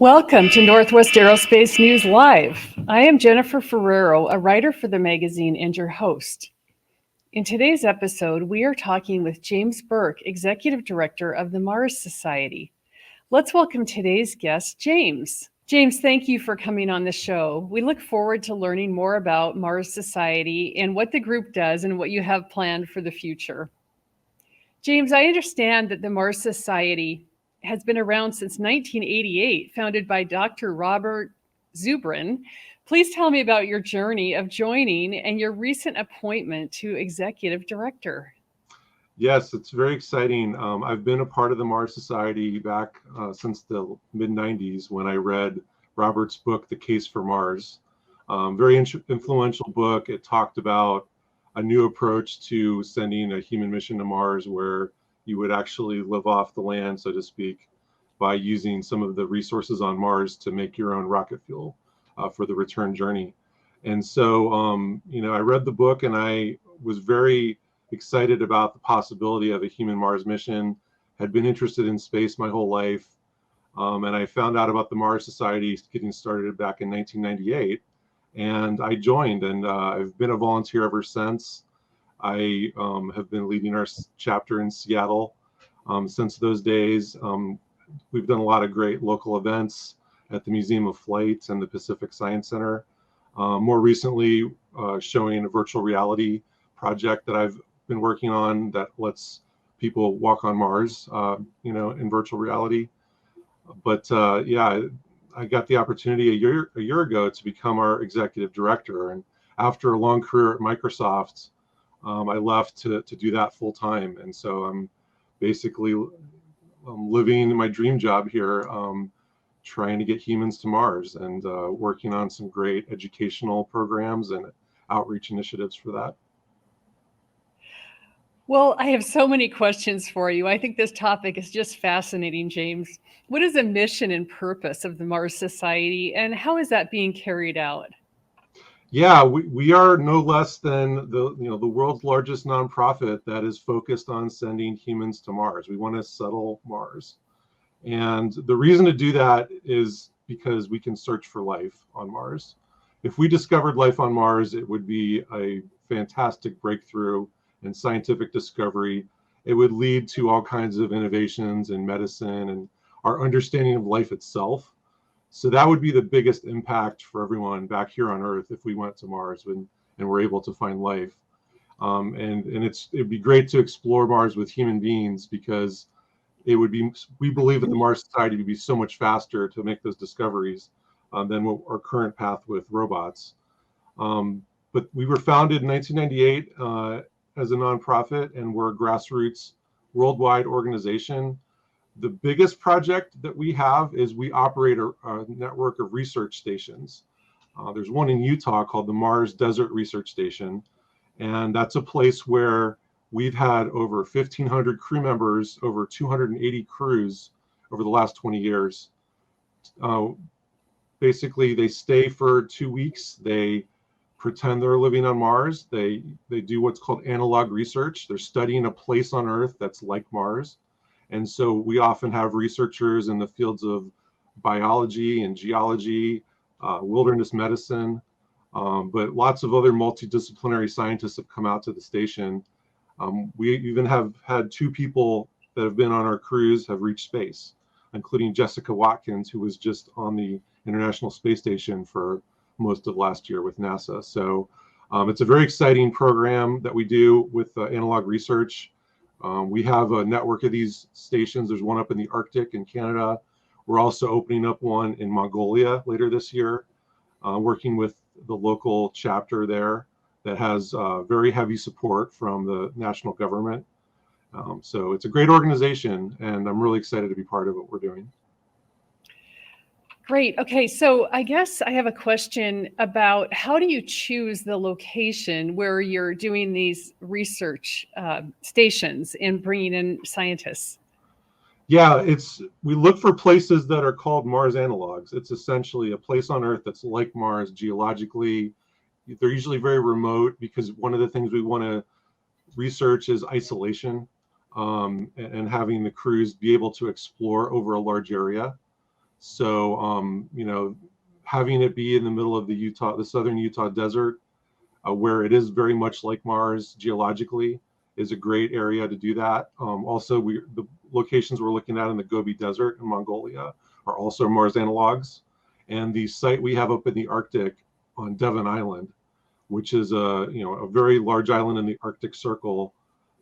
Welcome to Northwest Aerospace News Live. I am Jennifer Ferrero, a writer for the magazine and your host. In today's episode, we are talking with James Burk, Executive Director of the Mars Society. Let's welcome today's guest, James. James, thank you for coming on the show. We look forward to learning more about Mars Society and what the group does and what you have planned for the future. James, I understand that the Mars Society has been around since 1988, founded by Dr. Robert Zubrin. Please tell me about your journey of joining and your recent appointment to Executive Director. Yes, it's very exciting. I've been a part of the Mars Society back since the mid-90s when I read Robert's book, The Case for Mars. Very influential book. It talked about a new approach to sending a human mission to Mars where you would actually live off the land, so to speak, by using some of the resources on Mars to make your own rocket fuel for the return journey. And so, I read the book and I was very excited about the possibility of a human Mars mission, had been interested in space my whole life. And I found out about the Mars Society getting started back in 1998. And I joined, and I've been a volunteer ever since. I have been leading our chapter in Seattle since those days. We've done a lot of great local events at the Museum of Flight and the Pacific Science Center. More recently, showing a virtual reality project that I've been working on that lets people walk on Mars, in virtual reality. But I got the opportunity a year ago to become our executive director. And after a long career at Microsoft, I left to do that full time. And so I'm basically living my dream job here, trying to get humans to Mars and working on some great educational programs and outreach initiatives for that. Well, I have so many questions for you. I think this topic is just fascinating, James. What is the mission and purpose of the Mars Society, and how is that being carried out? Yeah, we are no less than the world's largest nonprofit that is focused on sending humans to Mars. We want to settle Mars. And the reason to do that is because we can search for life on Mars. If we discovered life on Mars, it would be a fantastic breakthrough in scientific discovery. It would lead to all kinds of innovations in medicine and our understanding of life itself. So that would be the biggest impact for everyone back here on Earth if we went to Mars and were able to find life. And it'd be great to explore Mars with human beings because we believe that the Mars Society would be so much faster to make those discoveries than what our current path with robots. But we were founded in 1998 as a nonprofit, and we're a grassroots worldwide organization. The biggest project that we have is we operate a network of research stations. There's one in Utah called the Mars Desert Research Station, and that's a place where we've had over 1,500 crew members, over 280 crews over the last 20 years. Basically, they stay for 2 weeks. They pretend they're living on Mars. They do what's called analog research. They're studying a place on Earth that's like Mars. And so we often have researchers in the fields of biology and geology, wilderness medicine, but lots of other multidisciplinary scientists have come out to the station. We even have had 2 people that have been on our cruise have reached space, including Jessica Watkins, who was just on the International Space Station for most of last year with NASA. So it's a very exciting program that we do with analog research. We have a network of these stations. There's one up in the Arctic in Canada. We're also opening up one in Mongolia later this year, working with the local chapter there that has very heavy support from the national government. So it's a great organization, and I'm really excited to be part of what we're doing. Great. Okay, so I guess I have a question about how do you choose the location where you're doing these research stations and bringing in scientists? Yeah, we look for places that are called Mars analogs. It's essentially a place on Earth that's like Mars geologically. They're usually very remote because one of the things we want to research is isolation, and having the crews be able to explore over a large area. So, having it be in the middle of the southern Utah desert, where it is very much like Mars geologically, is a great area to do that. Also, the locations we're looking at in the Gobi Desert in Mongolia are also Mars analogs. And the site we have up in the Arctic on Devon Island, which is a very large island in the Arctic Circle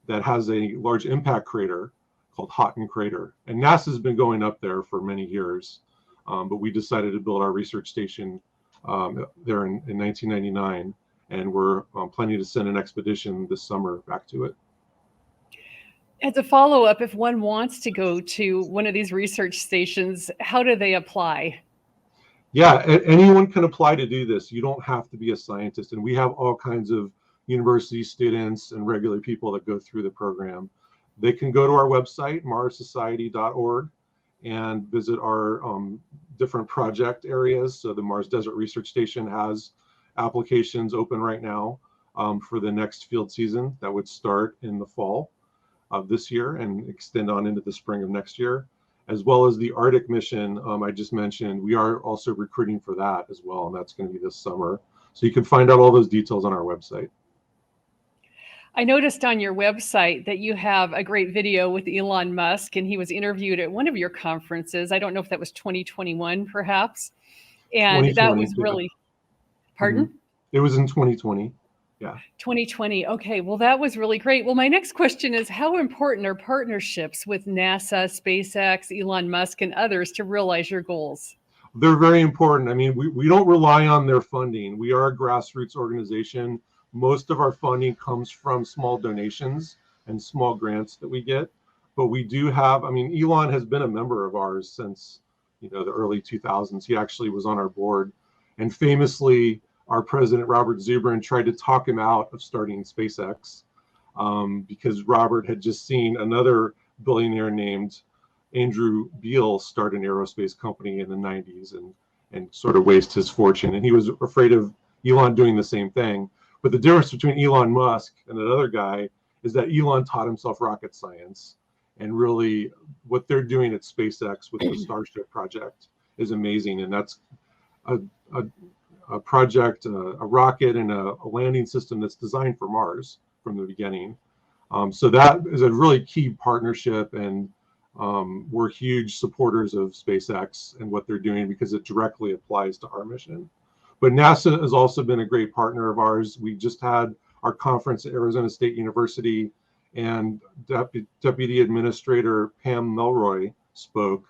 that has a large impact crater called Houghton Crater. And NASA's been going up there for many years, but we decided to build our research station there in 1999, and we're planning to send an expedition this summer back to it. As a follow-up, if one wants to go to one of these research stations, how do they apply? Yeah, anyone can apply to do this. You don't have to be a scientist. And we have all kinds of university students and regular people that go through the program. They can go to our website, marssociety.org, and visit our different project areas. So the Mars Desert Research Station has applications open right now for the next field season that would start in the fall of this year and extend on into the spring of next year, as well as the Arctic mission I just mentioned. We are also recruiting for that as well, and that's going to be this summer. So you can find out all those details on our website. I noticed on your website that you have a great video with Elon Musk, and he was interviewed at one of your conferences. I don't know if that was 2021, perhaps. And that was really, pardon? Mm-hmm. It was in 2020. Yeah. 2020. Okay. Well, that was really great. Well, my next question is, how important are partnerships with NASA, SpaceX, Elon Musk, and others to realize your goals? They're very important. I mean, we don't rely on their funding. We are a grassroots organization. Most of our funding comes from small donations and small grants that we get. But we do have, Elon has been a member of ours since, the early 2000s. He actually was on our board. And famously, our president, Robert Zubrin, tried to talk him out of starting SpaceX because Robert had just seen another billionaire named Andrew Beale start an aerospace company in the 90s and sort of waste his fortune. And he was afraid of Elon doing the same thing. But the difference between Elon Musk and another guy is that Elon taught himself rocket science. And really what they're doing at SpaceX with the Starship project is amazing. And that's a project, a rocket, and a landing system that's designed for Mars from the beginning. So that is a really key partnership, and we're huge supporters of SpaceX and what they're doing because it directly applies to our mission. But NASA has also been a great partner of ours. We just had our conference at Arizona State University, and Deputy Administrator Pam Melroy spoke,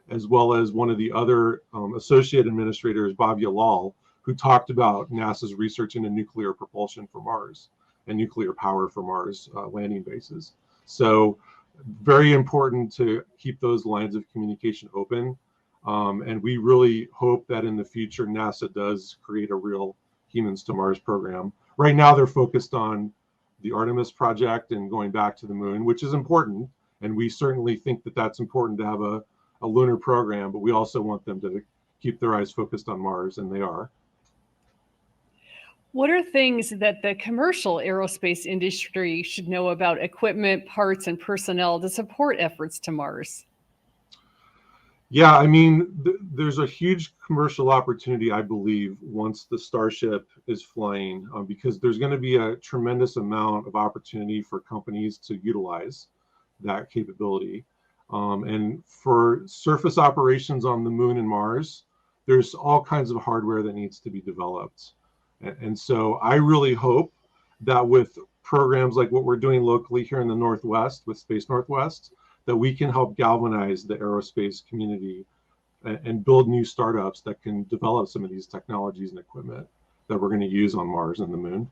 as well as one of the other associate administrators, Bhavya Lal, who talked about NASA's research into nuclear propulsion for Mars and nuclear power for Mars landing bases. So very important to keep those lines of communication open. And we really hope that in the future, NASA does create a real Humans to Mars program. Right now, they're focused on the Artemis project and going back to the moon, which is important. And we certainly think that that's important to have a lunar program, but we also want them to keep their eyes focused on Mars, and they are. What are things that the commercial aerospace industry should know about equipment, parts, and personnel to support efforts to Mars? Yeah, there's a huge commercial opportunity, I believe, once the Starship is flying, because there's going to be a tremendous amount of opportunity for companies to utilize that capability. And for surface operations on the moon and Mars, there's all kinds of hardware that needs to be developed. And so I really hope that with programs like what we're doing locally here in the Northwest with Space Northwest, that we can help galvanize the aerospace community and build new startups that can develop some of these technologies and equipment that we're going to use on Mars and the moon.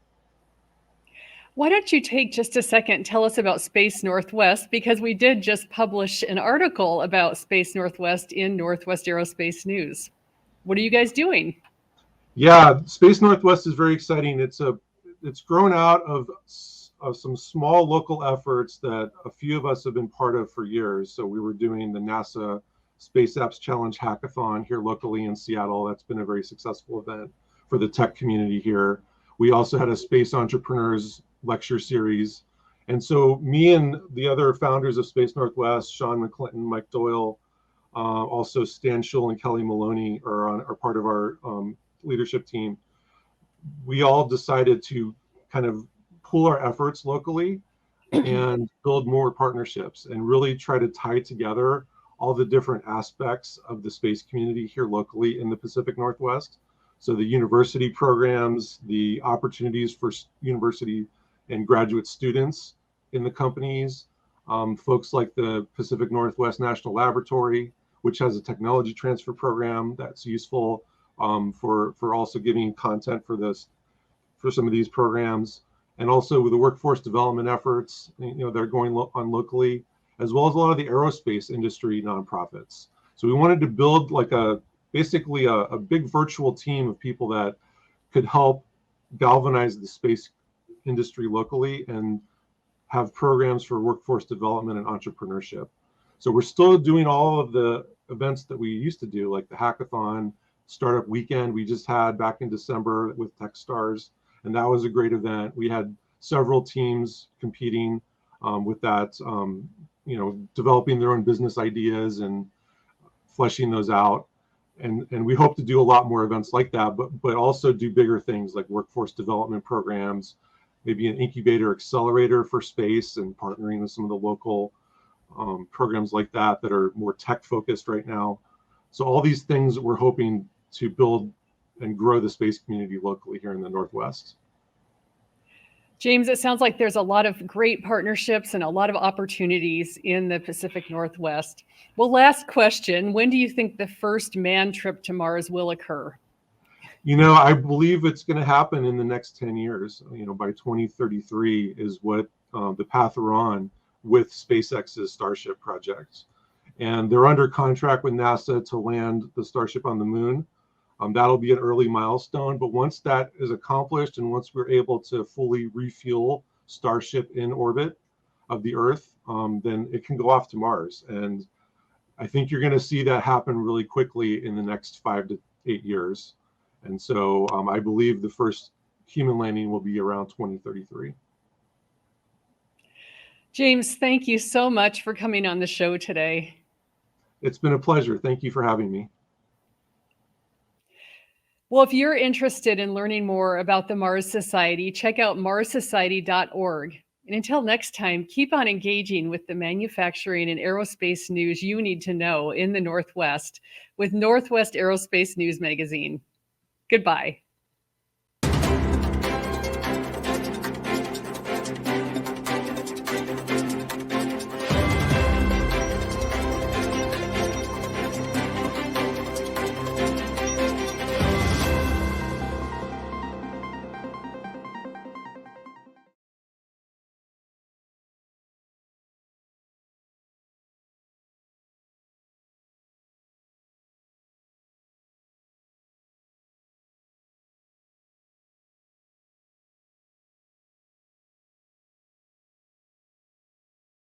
Why don't you take just a second and tell us about Space Northwest, because we did just publish an article about Space Northwest in Northwest Aerospace News. What are you guys doing? Yeah, Space Northwest is very exciting. It's grown out of some small local efforts that a few of us have been part of for years. So we were doing the NASA Space Apps Challenge Hackathon here locally in Seattle. That's been a very successful event for the tech community here. We also had a Space Entrepreneurs lecture series. And so me and the other founders of Space Northwest, Sean McClinton, Mike Doyle, Also, Stan Schull and Kelly Maloney are part of our leadership team. We all decided to kind of pool our efforts locally and build more partnerships and really try to tie together all the different aspects of the space community here locally in the Pacific Northwest. So the university programs, the opportunities for university and graduate students in the companies, folks like the Pacific Northwest National Laboratory, which has a technology transfer program that's useful for also giving content for some of these programs, and also with the workforce development efforts, they're going on locally, as well as a lot of the aerospace industry nonprofits. So we wanted to build like basically a big virtual team of people that could help galvanize the space industry locally and have programs for workforce development and entrepreneurship. So we're still doing all of the events that we used to do, like the hackathon, startup weekend we just had back in December with Techstars, and that was a great event. We had several teams competing with that, developing their own business ideas and fleshing those out. And we hope to do a lot more events like that, but also do bigger things like workforce development programs, maybe an incubator accelerator for space, and partnering with some of the local programs like that are more tech focused right now. So all these things we're hoping to build and grow the space community locally here in the Northwest. James, it sounds like there's a lot of great partnerships and a lot of opportunities in the Pacific Northwest. Well, last question, when do you think the first manned trip to Mars will occur? I believe it's going to happen in the next 10 years. By 2033 is what the path we're on with SpaceX's Starship project. And they're under contract with NASA to land the Starship on the moon. That'll be an early milestone, but once that is accomplished and once we're able to fully refuel Starship in orbit of the Earth, then it can go off to Mars. And I think you're going to see that happen really quickly in the next 5 to 8 years. And so I believe the first human landing will be around 2033. James, thank you so much for coming on the show today. It's been a pleasure. Thank you for having me. Well, if you're interested in learning more about the Mars Society, check out marssociety.org. And until next time, keep on engaging with the manufacturing and aerospace news you need to know in the Northwest with Northwest Aerospace News Magazine. Goodbye.